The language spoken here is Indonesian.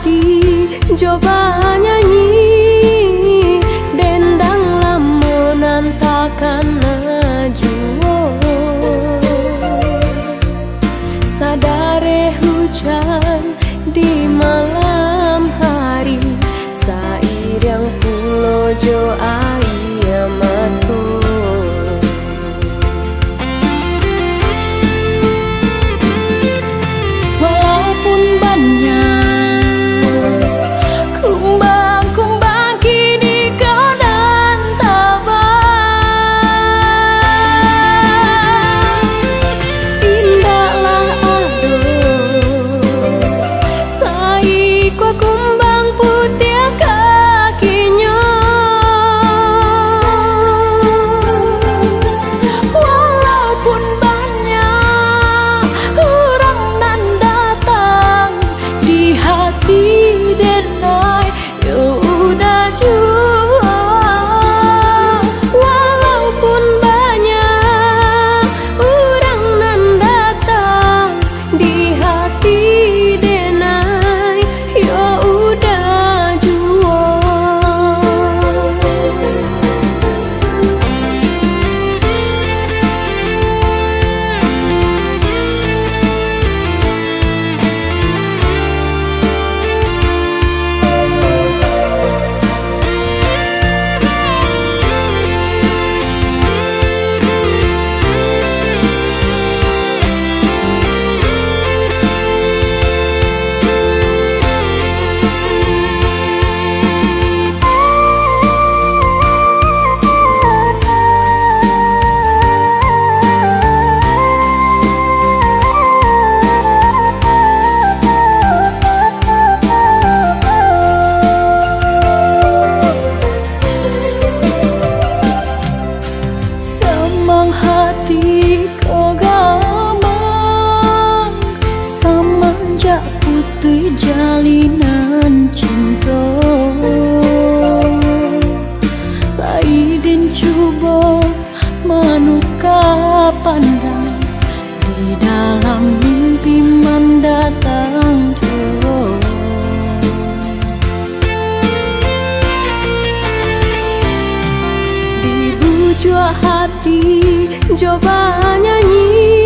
hati coba nyanyi dendang lamunan takkan najuo sadare hujan di malam hari sairang pulo jo ayamato walaupun banyak kumbang-kumbang kini kau dan tabang indahlah ado sai kwa kumbang putih kakinya walaupun banyak orang nan datang di hati denai yo udah jua walaupun banyak orang nan datang di hati denai yo udah jua hati kau gamang semenjak putih jalinan cinta laidin cuba manuka pandang di dalam mimpi mendatang jauh di bujua hati coba nyanyi